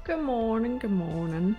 Good morning, good morning.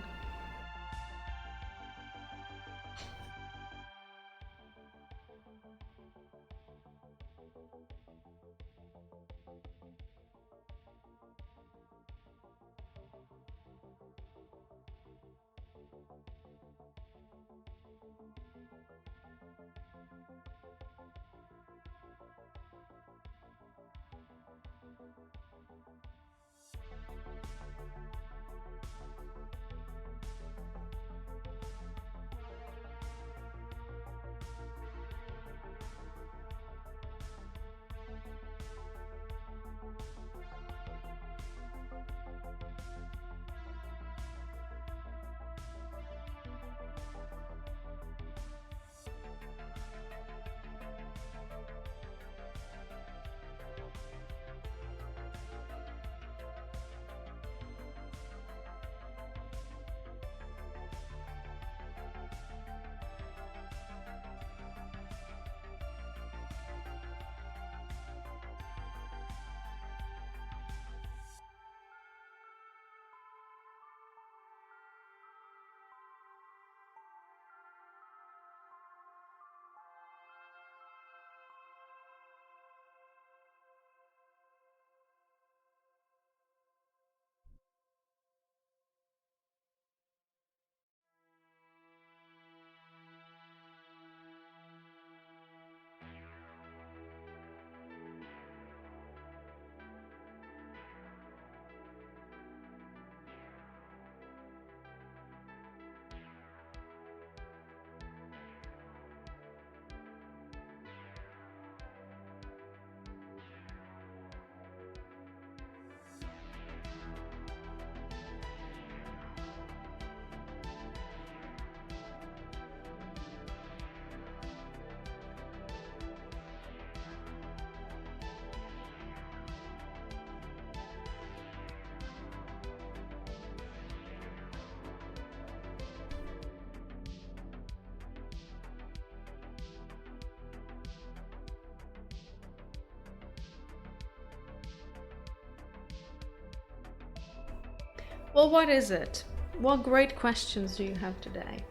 Well, what is it? What great questions do you have today?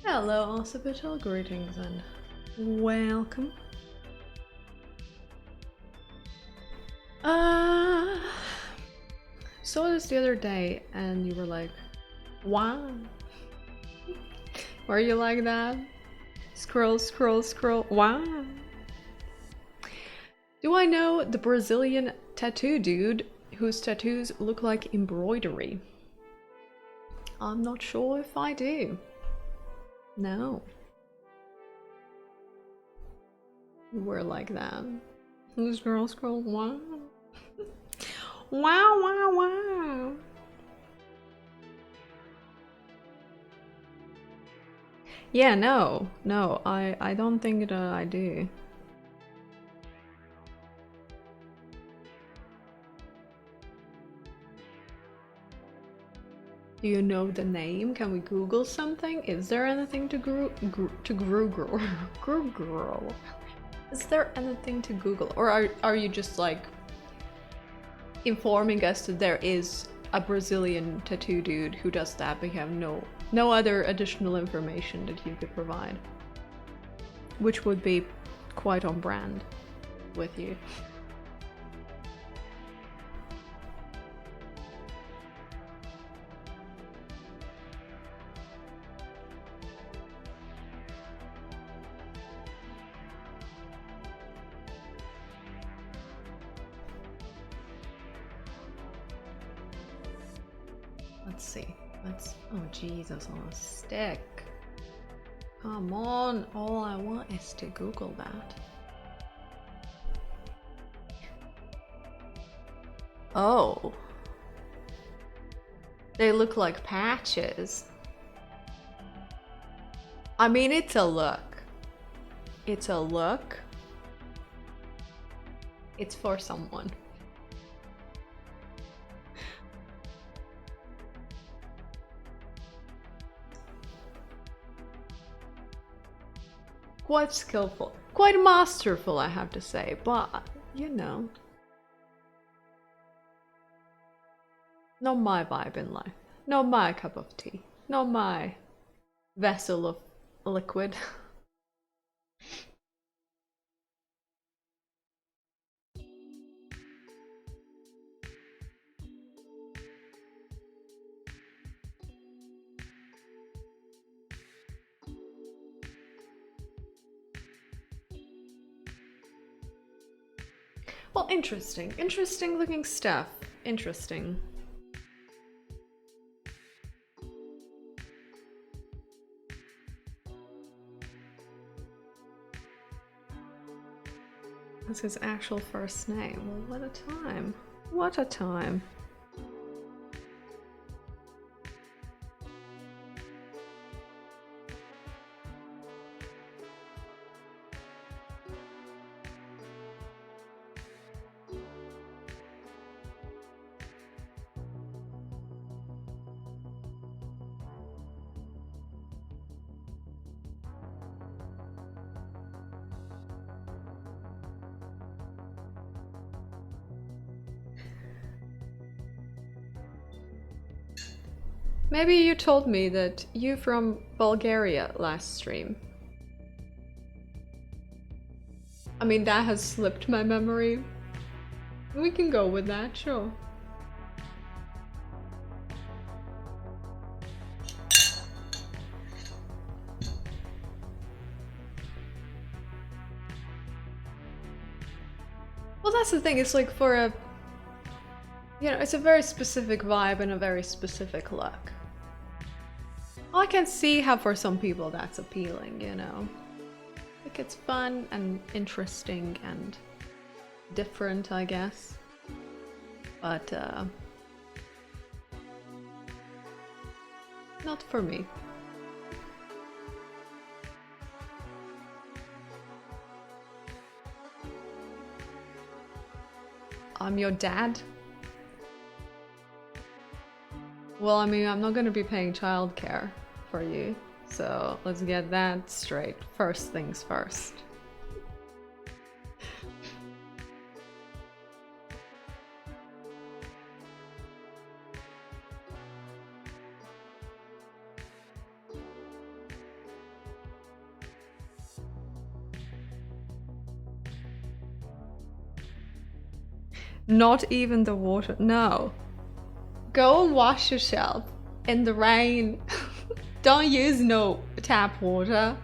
Hello, occipital, greetings and welcome. Saw this the other day and you were like, wow. Were you like that? Scroll, scroll, scroll. Wow. Do I know the Brazilian tattoo dude whose tattoos look like embroidery? I'm not sure if I do. No. We're like that. Scroll, scroll. Wow. Wow, wow, wow. Yeah, no, I don't think that I do. Do you know the name? Can we Google something? Is there anything to Google? Is there anything to Google? Or are you just like informing us that there is a Brazilian tattoo dude who does that, but you have no other additional information that you could provide? Which would be quite on brand with you. Let's see. Oh, Jesus, on a stick. Come on. All I want is to Google that. Oh. They look like patches. I mean, it's a look. It's a look. It's for someone. Quite skillful, quite masterful, I have to say, but you know, not my vibe in life, not my cup of tea, not my vessel of liquid. Well, interesting looking stuff. Interesting. That's his actual first name. Well, what a time. What a time. Maybe you told me that you from Bulgaria last stream. I mean, that has slipped my memory. We can go with that, sure. Well, that's the thing, it's like for a... You know, it's a very specific vibe and a very specific look. I can see how for some people that's appealing, you know? Like, it's fun and interesting and different, I guess. But, not for me. I'm your dad? Well, I mean, I'm not gonna be paying childcare for you, so let's get that straight. First things first. Not even the water, no. Go and wash yourself in the rain. Don't use no tap water.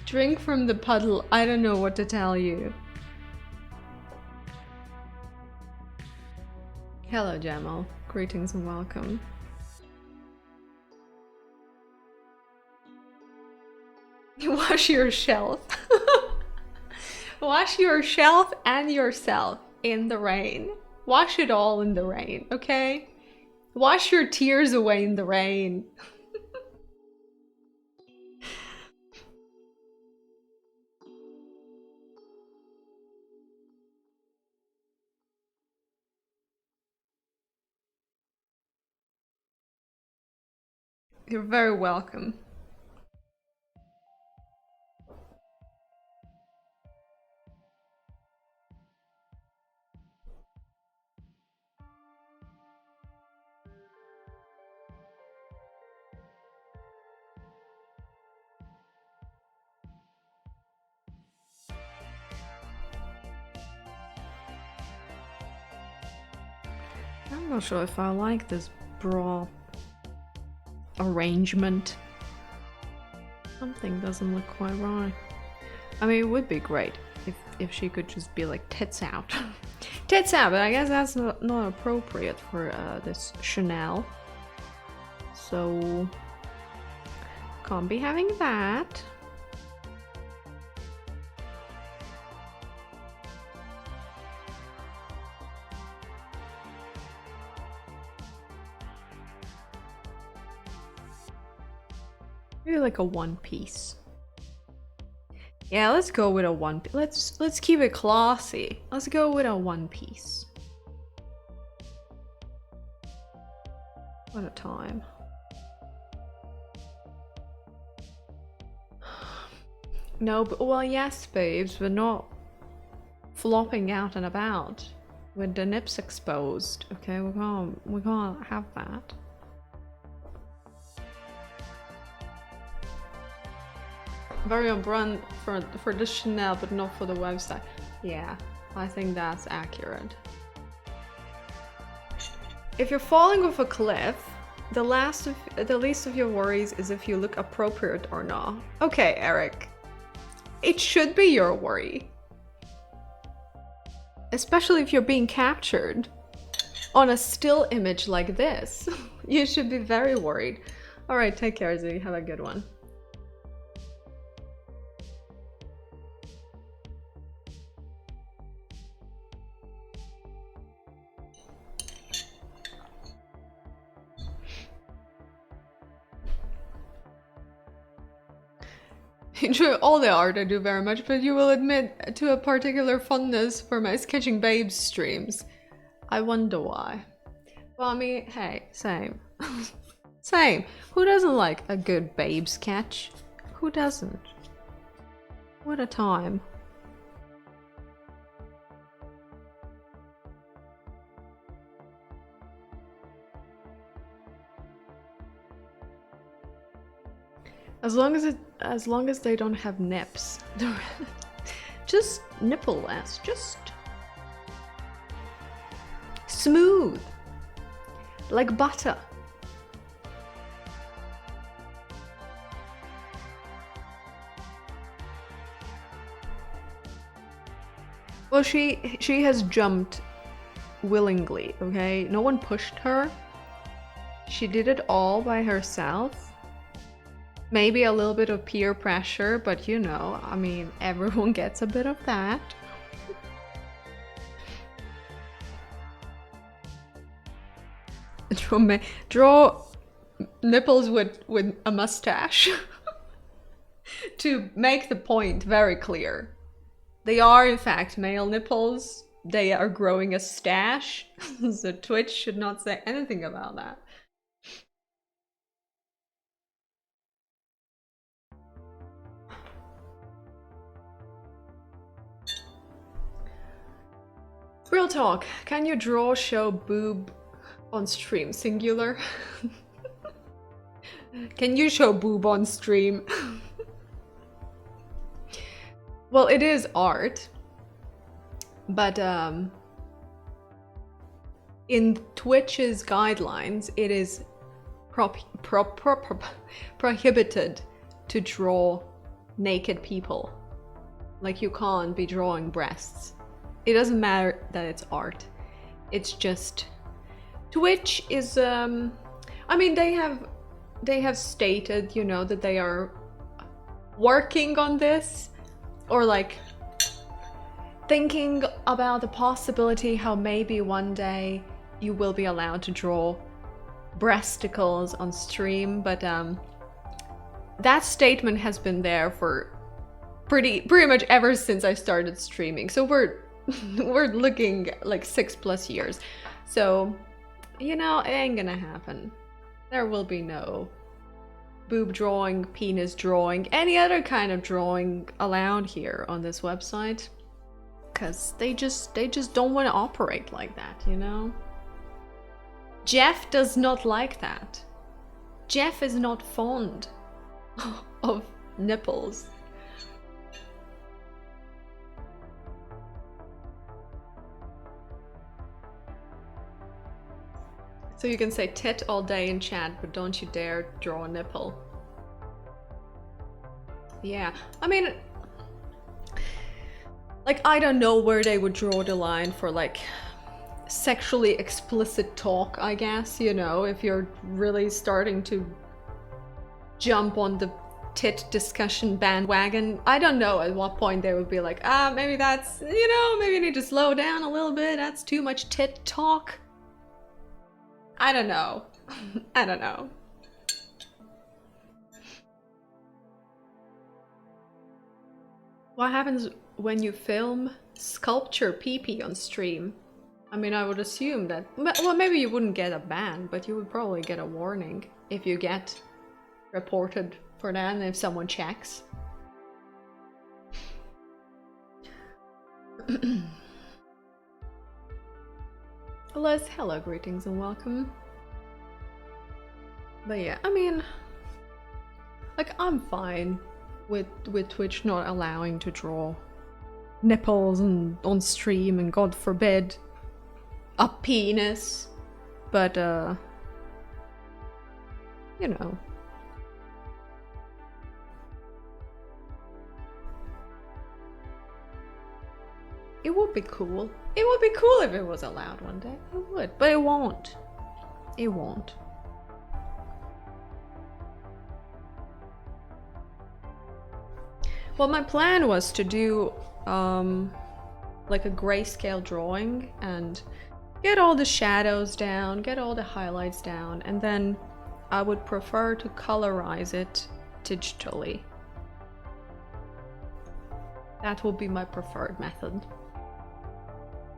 Drink from the puddle. I don't know what to tell you. Hello, Jamal. Greetings and welcome. Wash your shelf. Wash your shelf and yourself in the rain. Wash it all in the rain, okay? Wash your tears away in the rain. You're very welcome. I'm not sure if I like this bra arrangement. Something doesn't look quite right. I mean, it would be great if she could just be like tits out. Tits out, but I guess that's not appropriate for this Chanel. So, can't be having that. Maybe like a one piece. Yeah, let's go with a one piece. Let's keep it classy. Let's go with a one piece. What a time. No, but well, yes, babes, we're not flopping out and about with the nips exposed. Okay, we can't have that. Very on brand for the Chanel, but not for the website. Yeah, I think that's accurate. If you're falling off a cliff, the least of your worries is if you look appropriate or not. Okay, Eric. It should be your worry. Especially if you're being captured on a still image like this. You should be very worried. Alright, take care, Z. Have a good one. Enjoy all the art I do very much, but you will admit to a particular fondness for my sketching babes streams. I wonder why. Well, I mean, hey, same. Same. Who doesn't like a good babe sketch? Who doesn't? What a time. As long as they don't have nips. Just nipple-less, just smooth. Like butter. Well, she has jumped willingly, okay? No one pushed her. She did it all by herself. Maybe a little bit of peer pressure, but you know, I mean, everyone gets a bit of that. Draw nipples with a mustache to make the point very clear. They are in fact male nipples. They are growing a stash, so Twitch should not say anything about that. Real talk, can you draw show boob on stream? Singular? Can you show boob on stream? Well, it is art, but in Twitch's guidelines, it is prohibited to draw naked people. Like, you can't be drawing breasts. It doesn't matter that it's art. It's just Twitch is I mean, they have stated, you know, that they are working on this, or like thinking about the possibility how maybe one day you will be allowed to draw breasticles on stream, but that statement has been there for pretty much ever since I started streaming. So we're looking like 6+ years. So, you know, it ain't gonna happen. There will be no boob drawing, penis drawing, any other kind of drawing allowed here on this website, because they just don't want to operate like that, you know? Jeff does not like that. Jeff is not fond of nipples. So you can say tit all day in chat, but don't you dare draw a nipple. Yeah, I mean, like, I don't know where they would draw the line for like sexually explicit talk, I guess, you know, if you're really starting to jump on the tit discussion bandwagon. I don't know at what point they would be like, maybe that's, you know, maybe you need to slow down a little bit, that's too much tit talk. I don't know. I don't know. What happens when you film sculpture pee-pee on stream? I mean, I would assume that, well, maybe you wouldn't get a ban, but you would probably get a warning if you get reported for that and if someone checks. Liz, hello, greetings and welcome. But yeah, I mean, like, I'm fine with Twitch not allowing to draw nipples and on stream, and God forbid a penis, but you know, it would be cool. It would be cool if it was allowed one day. It would, but it won't. It won't. Well, my plan was to do like a grayscale drawing and get all the shadows down, get all the highlights down, and then I would prefer to colorize it digitally. That would be my preferred method.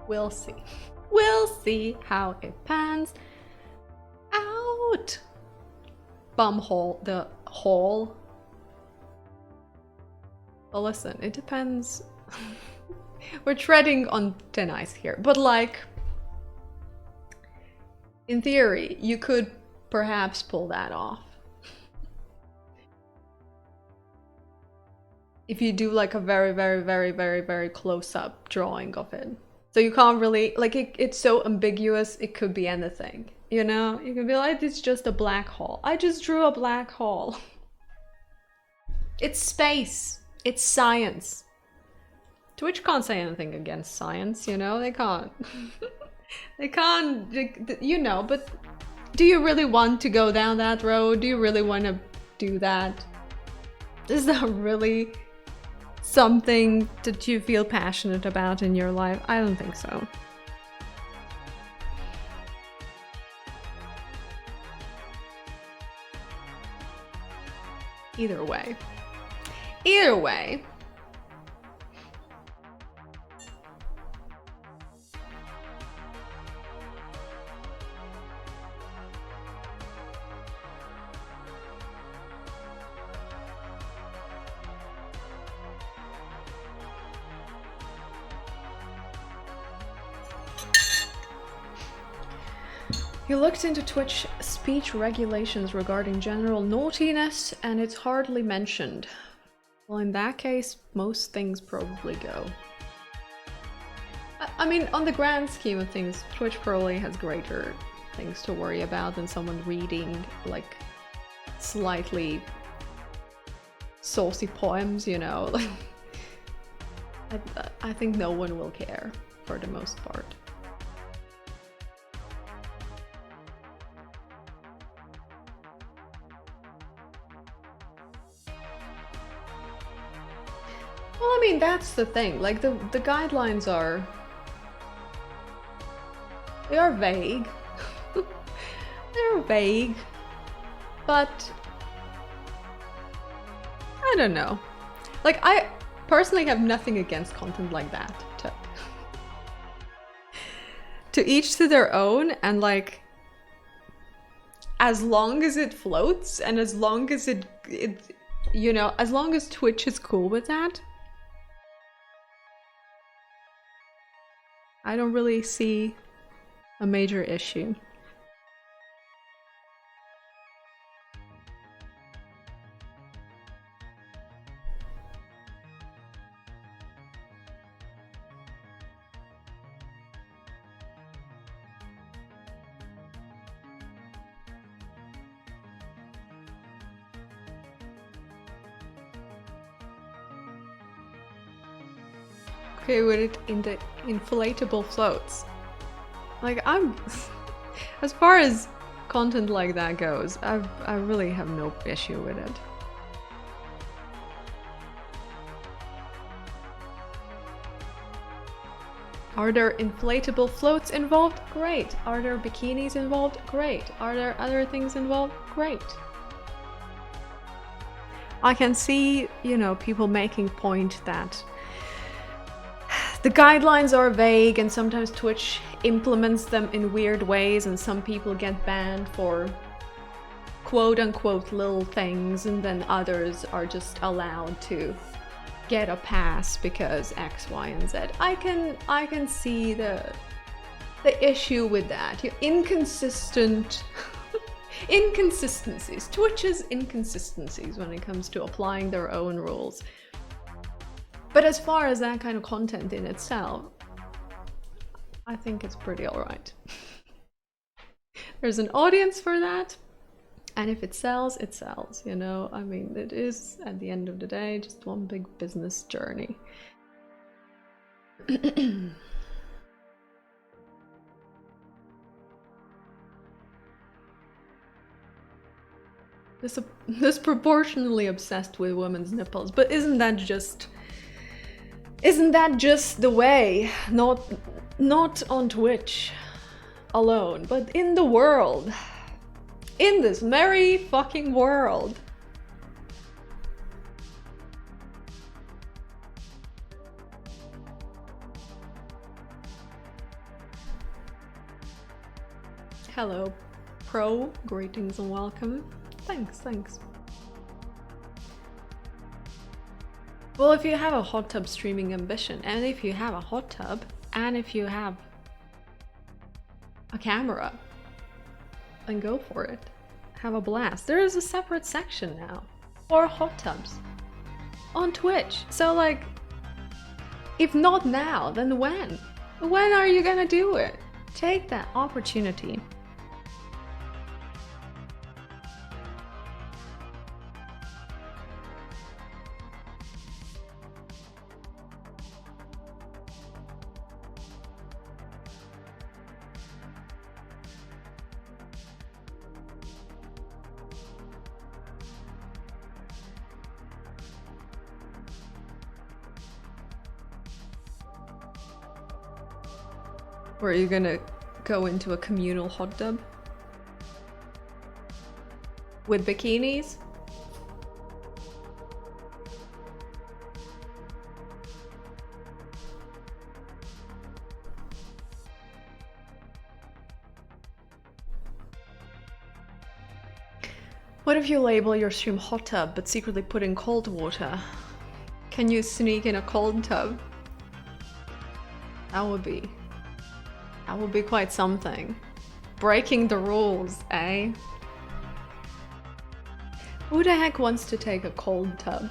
We'll see. We'll see how it pans out. Bumhole, the hole. Well, listen, it depends. We're treading on thin ice here, but like, in theory, you could perhaps pull that off. If you do like a very, very, very, very, very close-up drawing of it. So you can't really, like, it's so ambiguous, it could be anything, you know? You can be like, it's just a black hole. I just drew a black hole. It's space. It's science. Twitch can't say anything against science, you know? They can't. They can't, you know, but do you really want to go down that road? Do you really want to do that? Is that really something that you feel passionate about in your life? I don't think so. Either way. Either way. You looked into Twitch speech regulations regarding general naughtiness, and it's hardly mentioned. Well, in that case, most things probably go. I mean, on the grand scheme of things, Twitch probably has greater things to worry about than someone reading, like, slightly saucy poems, you know. I think no one will care for the most part. Well, I mean, that's the thing. Like the guidelines are, they are vague. They're vague, but I don't know. Like, I personally have nothing against content like that. To each to their own, and like, as long as it floats and as long as it you know, as long as Twitch is cool with that, I don't really see a major issue. Okay, with it in the inflatable floats. Like, I'm as far as content like that goes, I really have no issue with it. Are there inflatable floats involved? Great. Are there bikinis involved? Great. Are there other things involved? Great. I can see, you know, people making point that the guidelines are vague and sometimes Twitch implements them in weird ways and some people get banned for quote-unquote little things, and then others are just allowed to get a pass because X, Y, and Z. I can see the issue with that. Inconsistent inconsistencies. Twitch's inconsistencies when it comes to applying their own rules. But as far as that kind of content in itself, I think it's pretty alright. There's an audience for that, and if it sells, it sells, you know? I mean, it is, at the end of the day, just one big business journey. Disproportionately obsessed with women's nipples, but isn't that just the way? Not on Twitch alone, but in the world. In this merry fucking world. Hello, Pro. Greetings and welcome. Thanks. Well, if you have a hot tub streaming ambition, and if you have a hot tub, and if you have a camera, then go for it. Have a blast. There is a separate section now for hot tubs on Twitch. So like, if not now, then when? When are you gonna do it? Take that opportunity. Or are you gonna go into a communal hot tub? With bikinis? What if you label your stream hot tub but secretly put in cold water? Can you sneak in a cold tub? That would be quite something. Breaking the rules, eh? Who the heck wants to take a cold tub?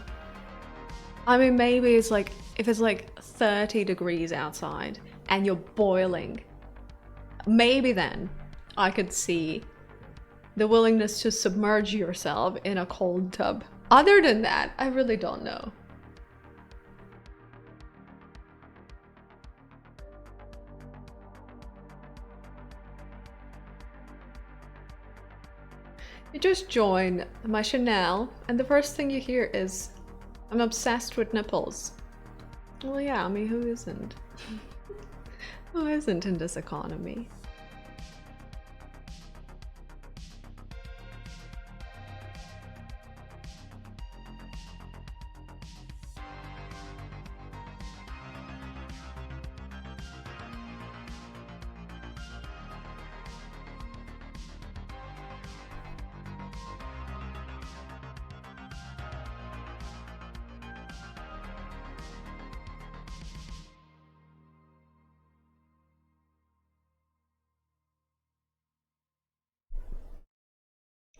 I mean, maybe it's like, if it's like 30 degrees outside and you're boiling, maybe then I could see the willingness to submerge yourself in a cold tub. Other than that, I really don't know. You just join my channel, and the first thing you hear is, I'm obsessed with nipples. Well, yeah, I mean, who isn't? Who isn't in this economy?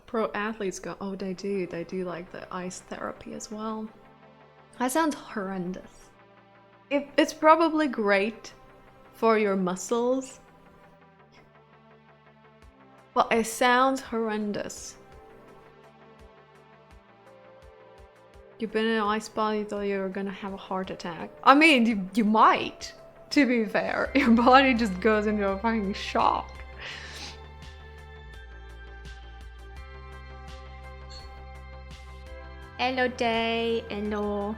Pro athletes go, oh, they do like the ice therapy as well. That sounds horrendous. It's probably great for your muscles, but it sounds horrendous. You've been in an ice bath, you thought you were gonna have a heart attack. I mean, you might, to be fair. Your body just goes into a fucking shock. Hello, Day. Hello.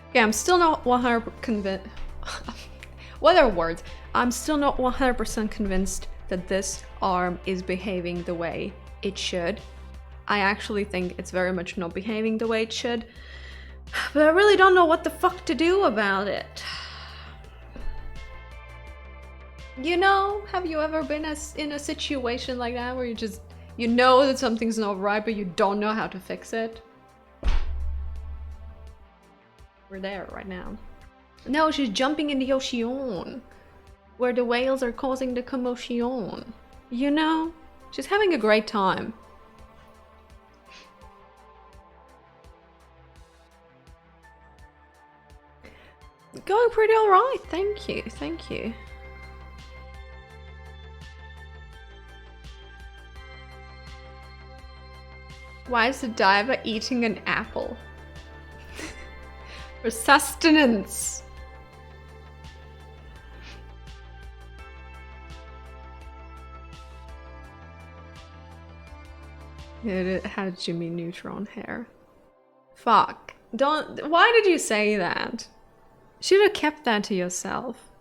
Okay, I'm still not 100% convinced. What are words? I'm still not 100% convinced that this arm is behaving the way it should. I actually think it's very much not behaving the way it should. But I really don't know what the fuck to do about it. You know, have you ever been in a situation like that where you know that something's not right, but you don't know how to fix it? We're there right now. No, she's jumping in the ocean, where the whales are causing the commotion. You know, she's having a great time. Going pretty alright, thank you, thank you. Why is the diver eating an apple? For sustenance. It had Jimmy Neutron hair. Fuck. Don't. Why did you say that? Should have kept that to yourself.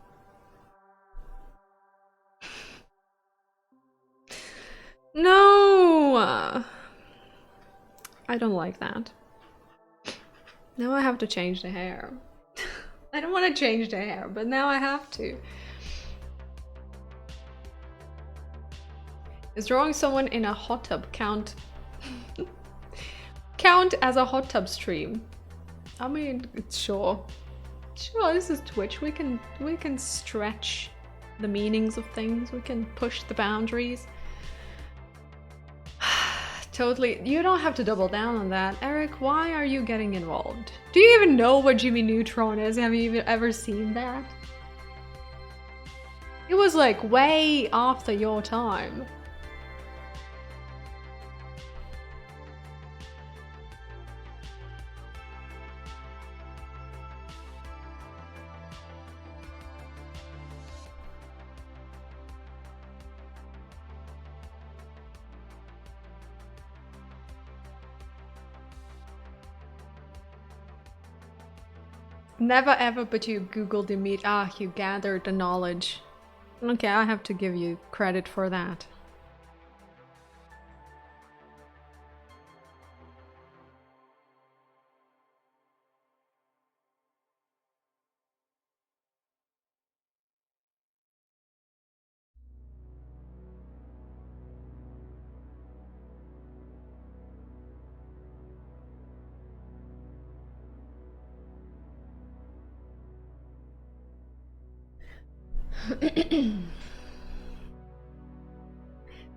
No! I don't like that. Now I have to change the hair. I don't want to change the hair, but now I have to. Is drawing someone in a hot tub count as a hot tub stream? I mean, sure. Sure, this is Twitch. We can stretch the meanings of things. We can push the boundaries. Totally. You don't have to double down on that. Eric, why are you getting involved? Do you even know what Jimmy Neutron is? Have you even ever seen that? It was like way after your time. Never ever, but you googled the meat. Ah, you gathered the knowledge. Okay, I have to give you credit for that.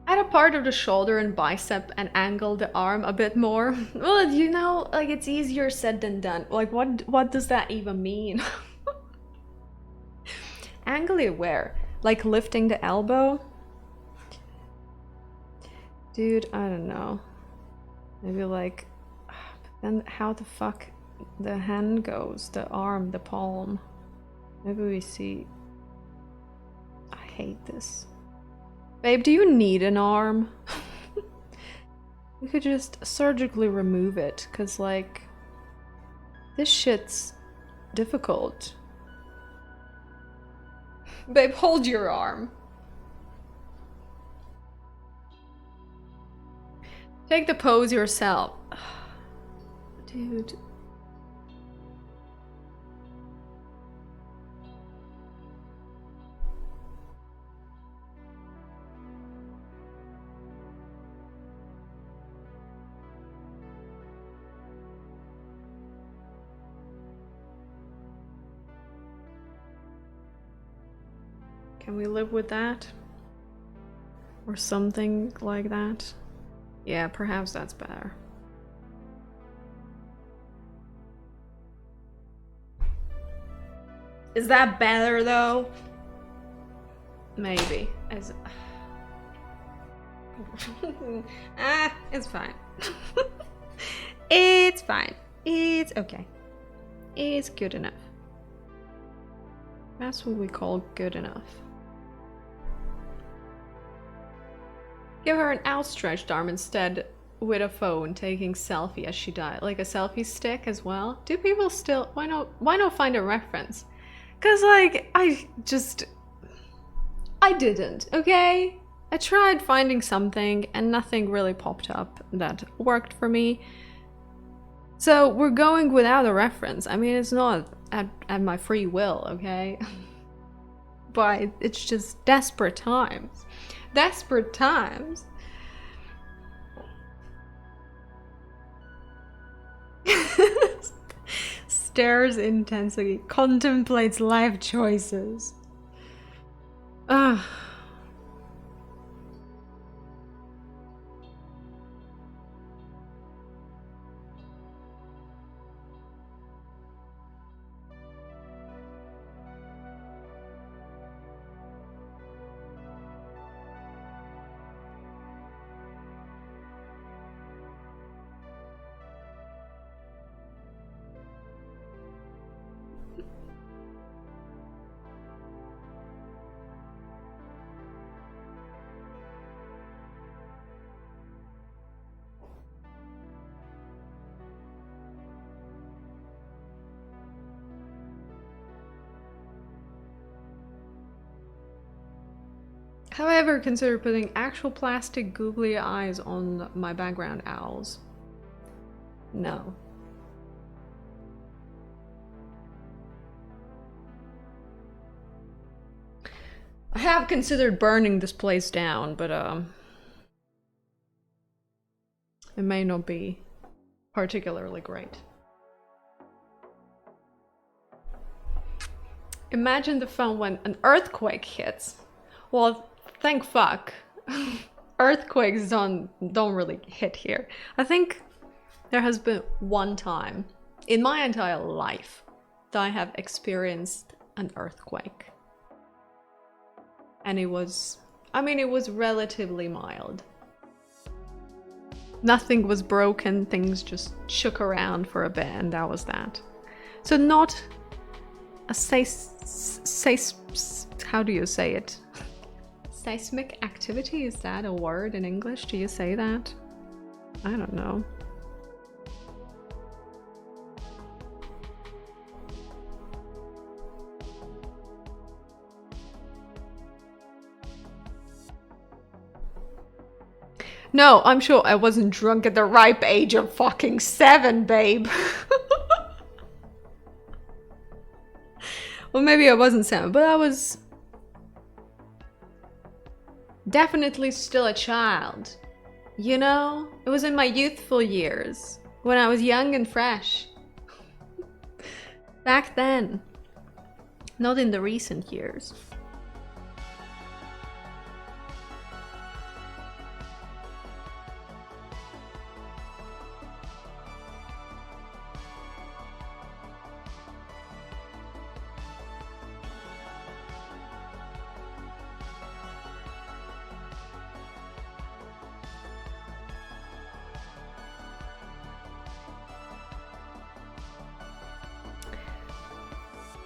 Add a part of the shoulder and bicep and angle the arm a bit more. Well, you know, like it's easier said than done. Like what does that even mean? Angle it where? Like lifting the elbow? Dude, I don't know. Maybe like... Then how the fuck the hand goes? The arm, the palm. Maybe we see... I hate this. Babe, do you need an arm? We could just surgically remove it, cause like... This shit's difficult. Babe, hold your arm. Take the pose yourself. Dude. Can we live with that? Or something like that? Yeah, perhaps that's better. Is that better though? Maybe. As it's fine. It's fine. It's okay. It's good enough. That's what we call good enough. Give her an outstretched arm instead with a phone taking selfie as she died. Like a selfie stick as well. Do people still... Why not find a reference? Cause like, I didn't, okay? I tried finding something and nothing really popped up that worked for me. So we're going without a reference. I mean, it's not at my free will, okay? But it's just desperate times. Desperate times. Stares intensely, contemplates life choices. Ugh. Have I ever considered putting actual plastic googly eyes on my background owls? No. I have considered burning this place down, but it may not be particularly great. Imagine the fun when an earthquake hits. Well, thank fuck. Earthquakes don't really hit here. I think there has been one time in my entire life that I have experienced an earthquake. And it was, I mean, it was relatively mild. Nothing was broken, things just shook around for a bit and that was that. So not a how do you say it? Seismic activity, is that a word in English? Do you say that? I don't know. No, I'm sure I wasn't drunk at the ripe age of fucking 7, babe. Well, maybe I wasn't 7, but I was definitely still a child. You know? It was in my youthful years, when I was young and fresh. Back then. Not in the recent years.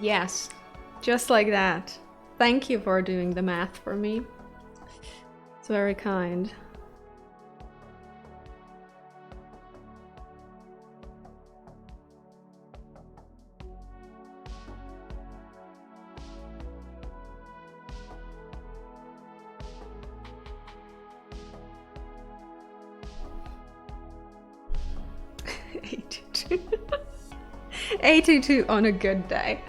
Yes, just like that. Thank you for doing the math for me. It's very kind. $82. 82 on a good day.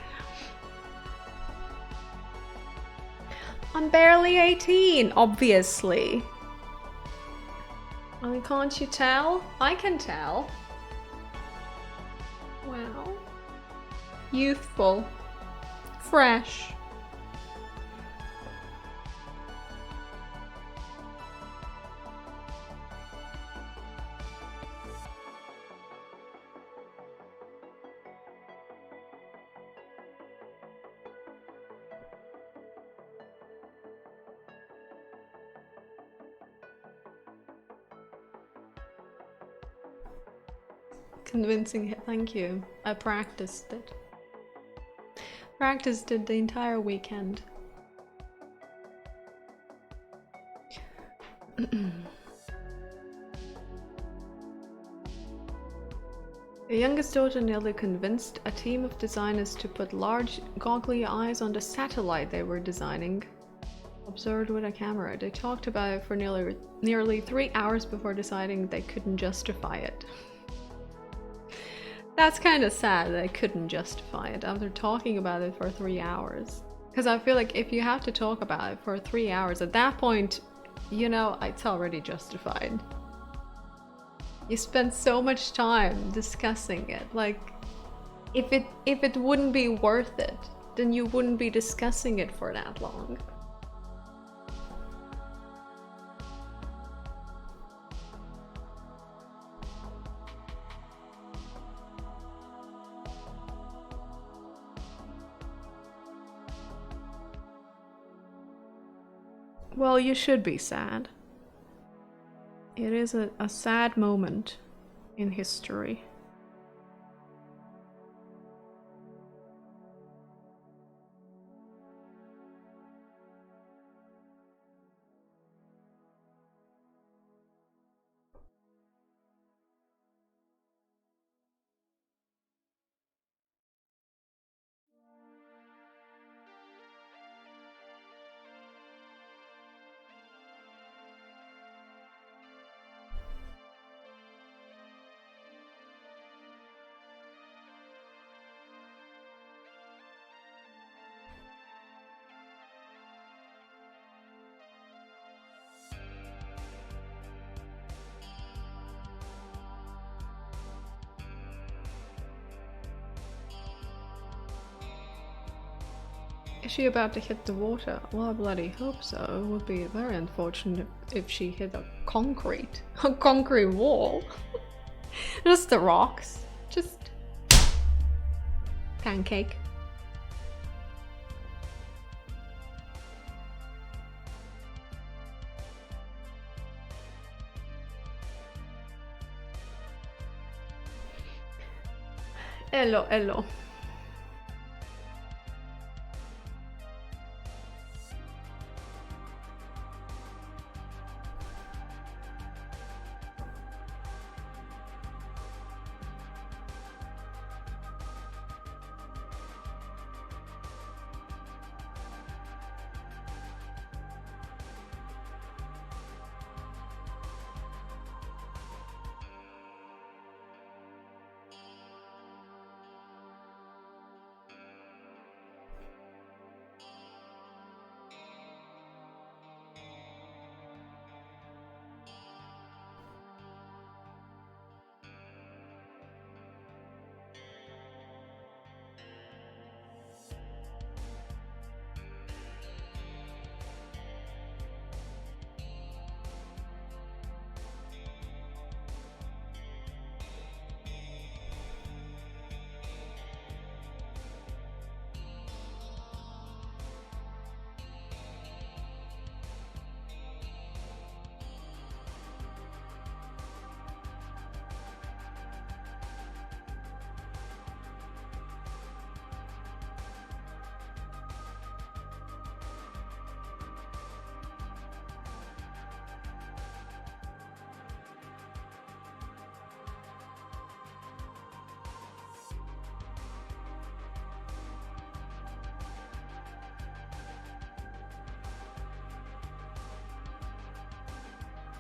I'm barely 18, obviously. I mean, can't you tell? I can tell. Wow. Youthful. Fresh. Convincing, thank you. I practiced it. Practiced it the entire weekend. The youngest daughter nearly convinced a team of designers to put large, goggly eyes on the satellite they were designing. Observed with a camera. They talked about it for nearly 3 hours before deciding they couldn't justify it. That's kind of sad that I couldn't justify it after talking about it for 3 hours. Because I feel like if you have to talk about it for 3 hours, at that point, you know, it's already justified. You spend so much time discussing it. Like, if it wouldn't be worth it, then you wouldn't be discussing it for that long. Well, you should be sad. It is a sad moment in history. Is she about to hit the water? Well, I bloody hope so. It would be very unfortunate if she hit a concrete wall. Just the rocks. Just pancake. Hello, hello.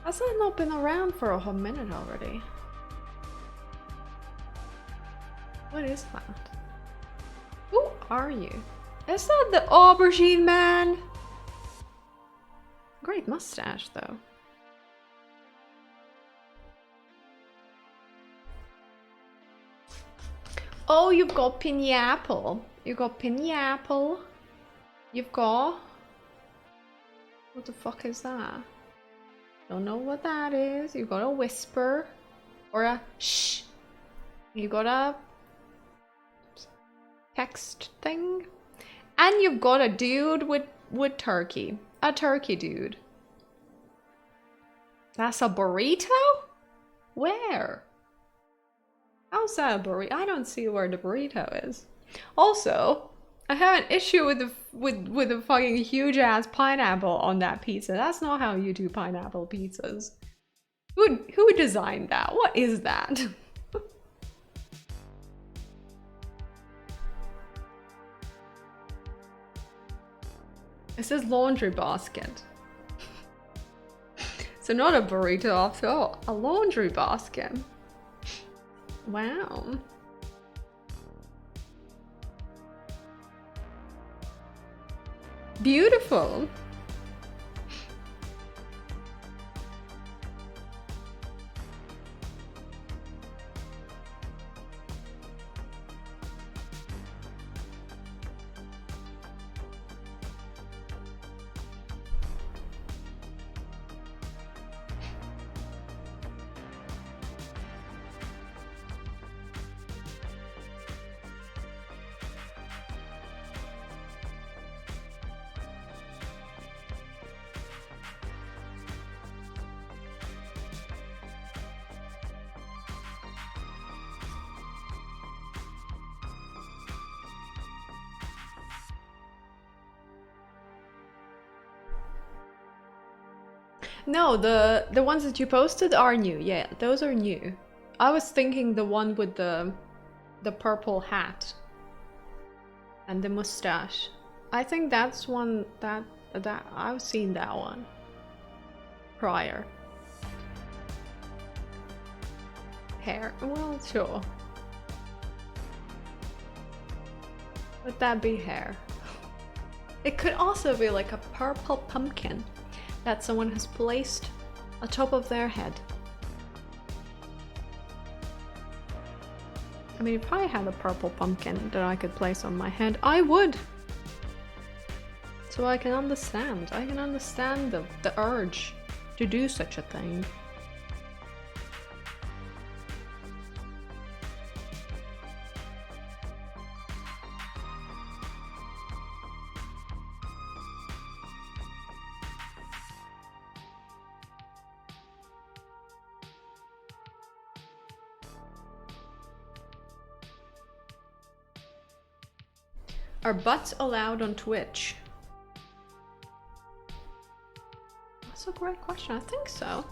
Has that not been around for a whole minute already? What is that? Who are you? Is that the aubergine man? Great mustache, though. Oh, you've got pineapple. You've got pineapple. You've got... What the fuck is that? Don't know what that is. You got a whisper. Or a shh. You got a... text thing. And you've got a dude with turkey. A turkey dude. That's a burrito? Where? How's that a burrito? I don't see where the burrito is. Also, I have an issue with the fucking huge ass pineapple on that pizza. That's not how you do pineapple pizzas. Who designed that? What is that? It says laundry basket. So not a burrito after all, a laundry basket. Wow. Beautiful. No, the ones that you posted are new. Yeah, those are new. I was thinking the one with the purple hat and the mustache. I think that's one that I've seen that one prior. Hair. Well, sure. Would that be hair? It could also be like a purple pumpkin that someone has placed atop of their head. I mean, if I had a purple pumpkin that I could place on my head, I would! So I can understand. I can understand the urge to do such a thing. Are butts allowed on Twitch? That's a great question. I think so.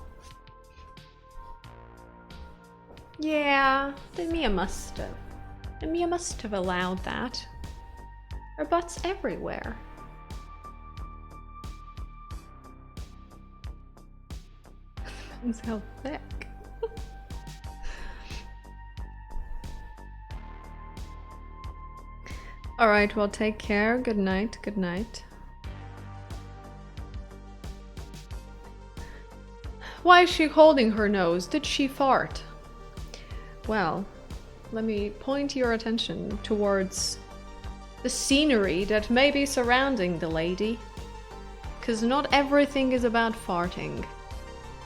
Yeah, then Mia must have. And Mia must have allowed that. Are butts everywhere? Depends how thick. Alright, well, take care. Good night. Good night. Why is she holding her nose? Did she fart? Well, let me point your attention towards the scenery that may be surrounding the lady. Because not everything is about farting.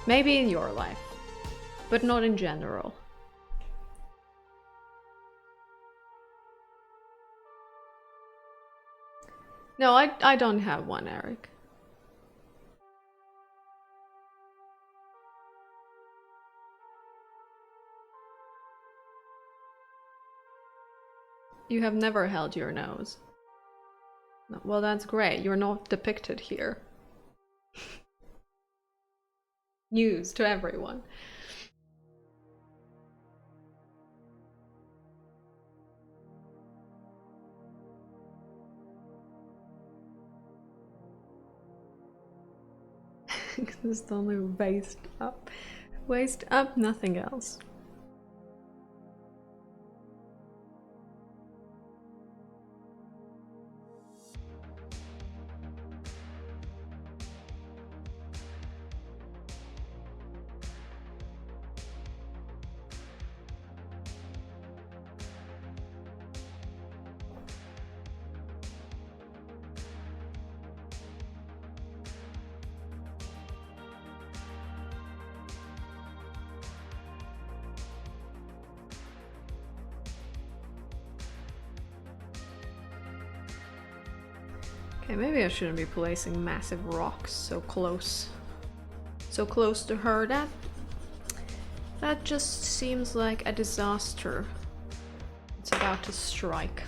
Maybe in your life, but not in general. No, I don't have one, Eric. You have never held your nose. No, well, that's great. You're not depicted here. News to everyone. Just only waist up. Waist up, nothing else. Okay, maybe I shouldn't be placing massive rocks so close to her. That just seems like a disaster. It's about to strike.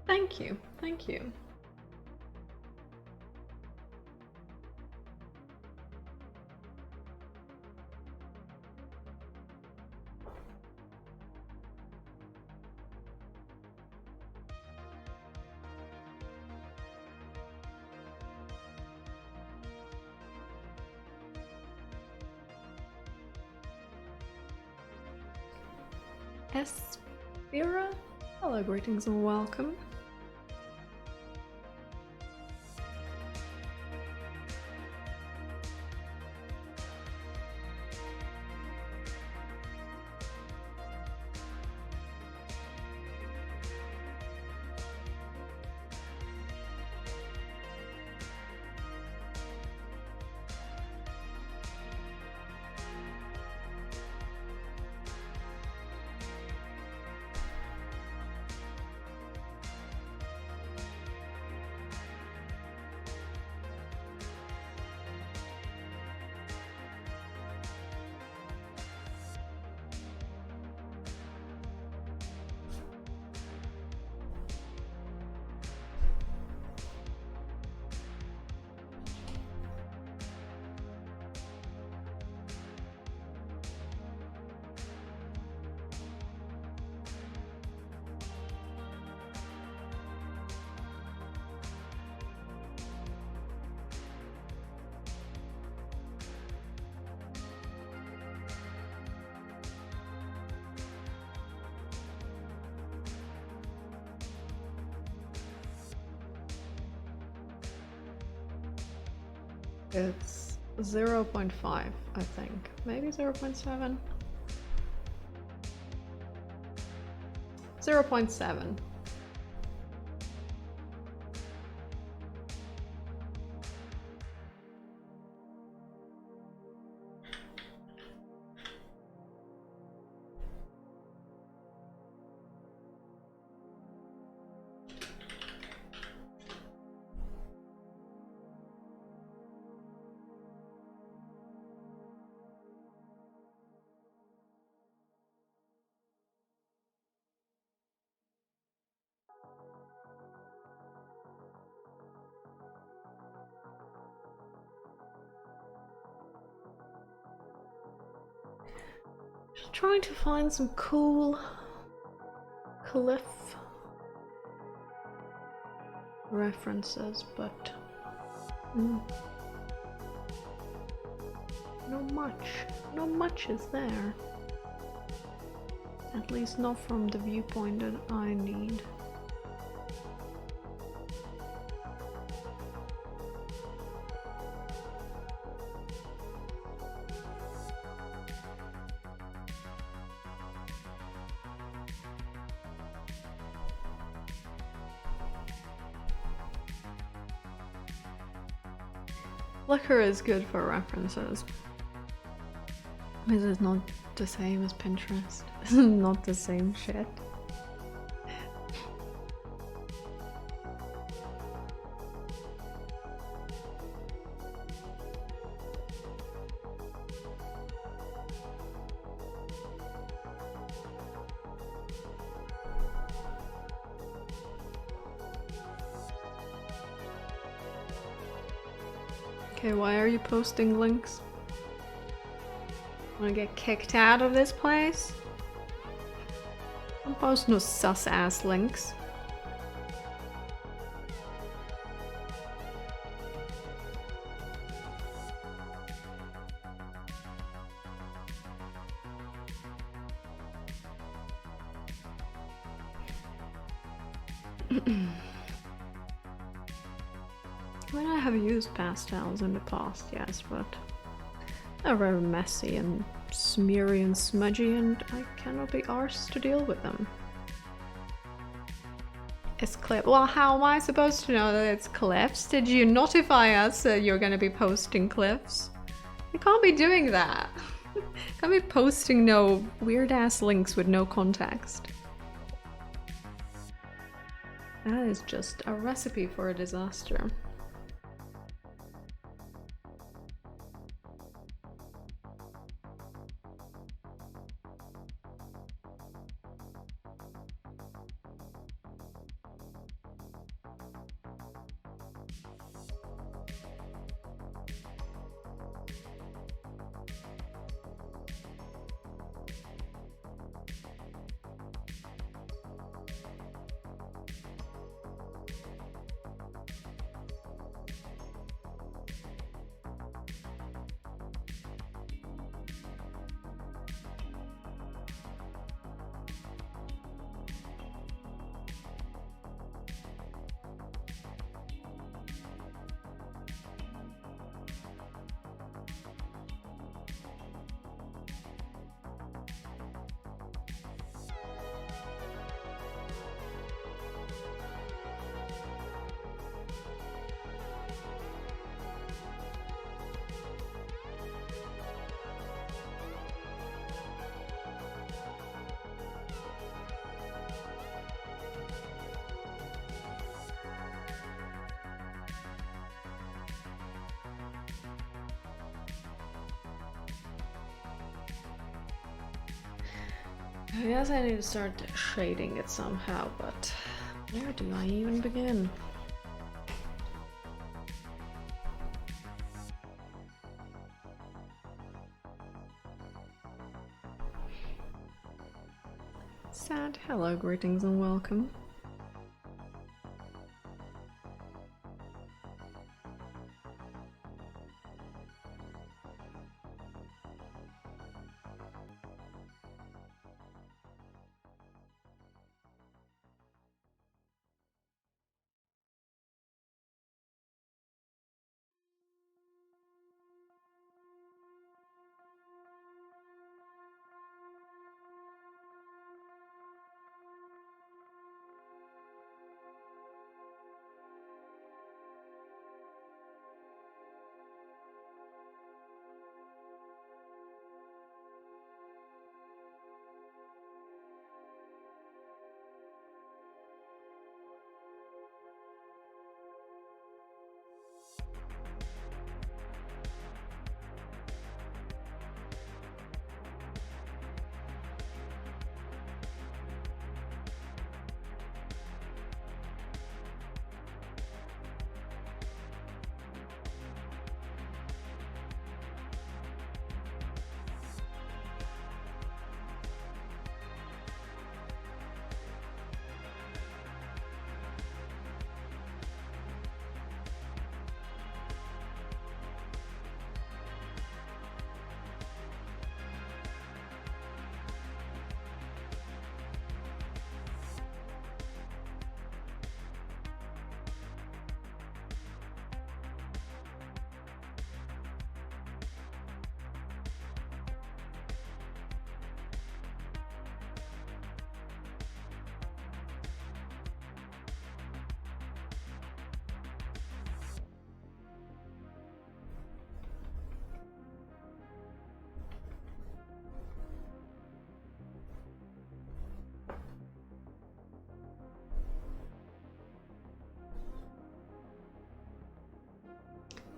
Thank you, thank you. Espira? Hello, greetings and welcome. It's 0.5, I think. Maybe 0.7? 0.7. Trying to find some cool cliff references, but not much is there. At least not from the viewpoint that I need. Flickr is good for references. This is not the same as Pinterest. This is not the same shit. Okay, why are you posting links? Wanna get kicked out of this place? Don't post no sus-ass links. When I have used pastels in the past, yes, but they're very messy and smeary and smudgy, and I cannot be arsed to deal with them. It's clip. Well, how am I supposed to know that it's clips? Did you notify us that you're gonna be posting clips? You can't be doing that. Can't be posting no weird ass links with no context. That is just a recipe for a disaster. I guess I need to start shading it somehow, but where do I even begin? Sad hello, greetings and welcome.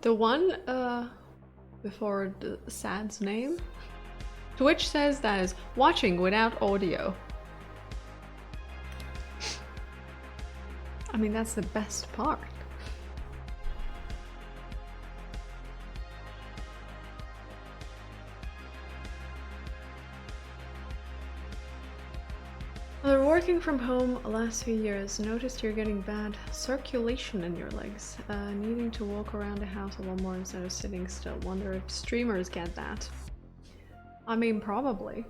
The one before the sad's name, Twitch says that is watching without audio. I mean, that's the best part. Working from home last few years, noticed you're getting bad circulation in your legs. Needing to walk around the house a lot more instead of sitting still. Wonder if streamers get that. I mean, probably.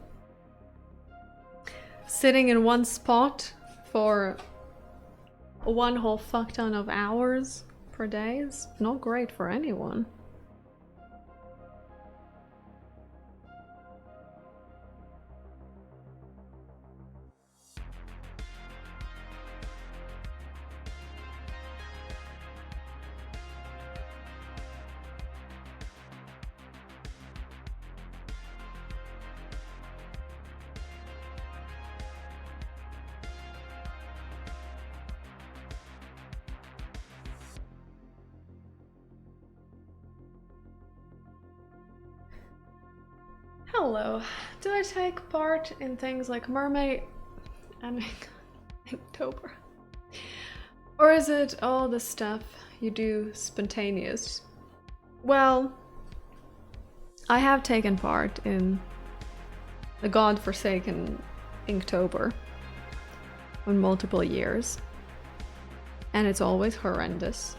Sitting in one spot for one whole fuck ton of hours per day is not great for anyone. Hello. Do I take part in things like Mermaid and Inktober? Or is it all the stuff you do spontaneous? Well, I have taken part in the godforsaken Inktober on multiple years, and it's always horrendous.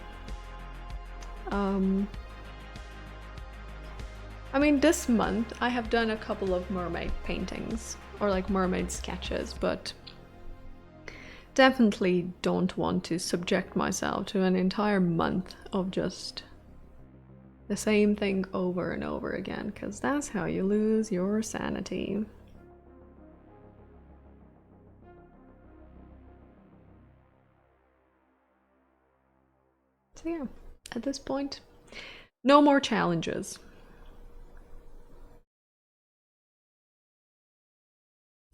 I mean, this month I have done a couple of mermaid paintings, or like mermaid sketches, but definitely don't want to subject myself to an entire month of just the same thing over and over again, because that's how you lose your sanity. So yeah, at this point, no more challenges.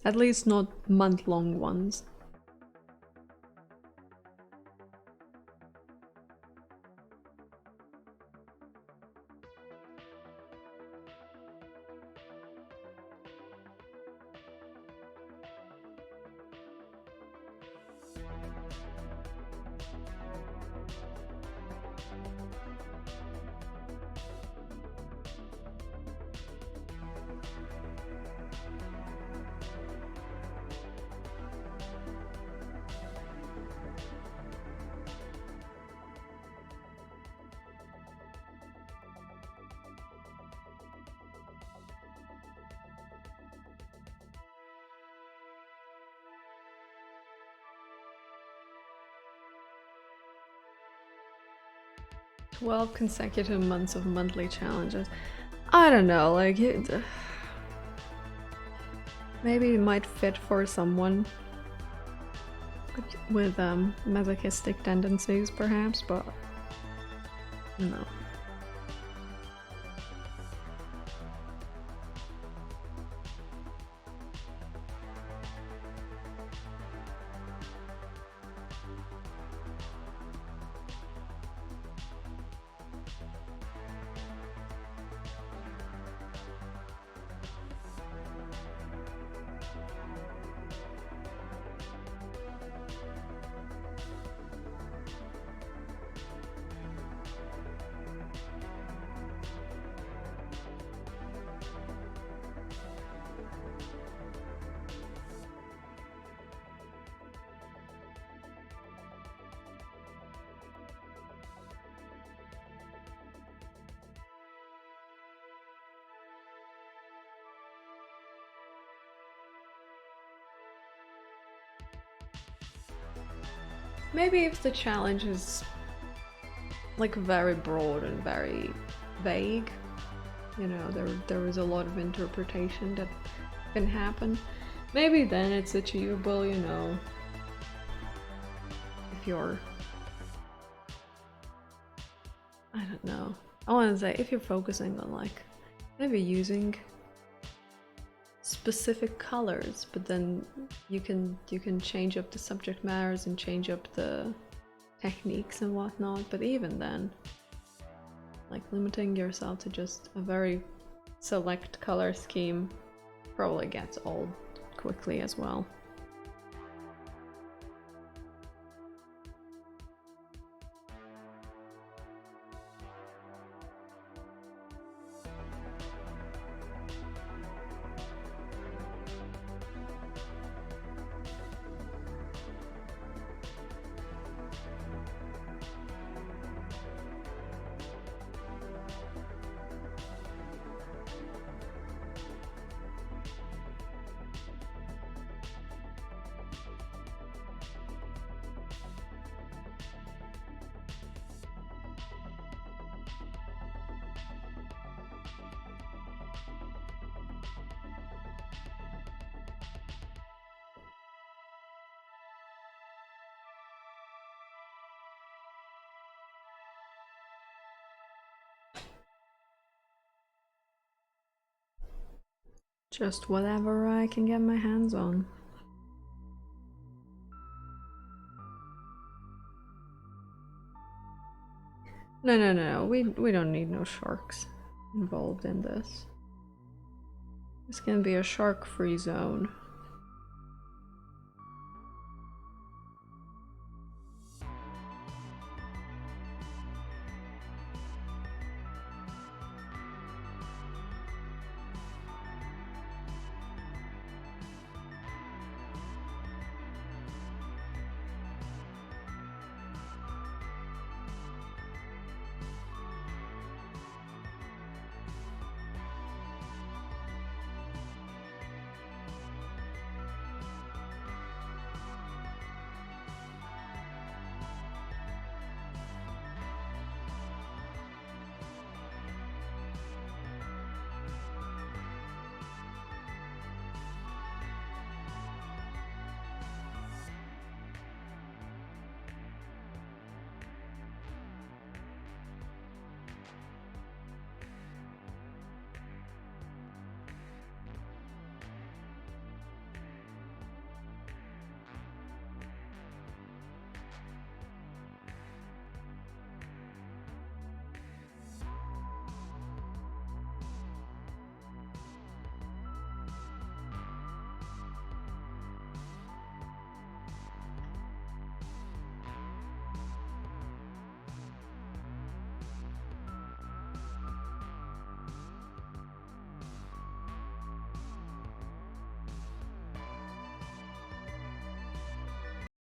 At least not month-long ones. "12 consecutive months of monthly challenges." I don't know, like, maybe it might fit for someone with masochistic tendencies, perhaps, but no. Maybe if the challenge is like very broad and very vague, you know, there is a lot of interpretation that can happen, maybe then it's achievable, you know, if you're, I don't know, I want to say if you're focusing on like maybe using specific colors, but then you can change up the subject matters and change up the techniques and whatnot. But even then, like, limiting yourself to just a very select color scheme probably gets old quickly as well. Just whatever I can get my hands on. No, we don't need no sharks involved in this. It's gonna be a shark-free zone.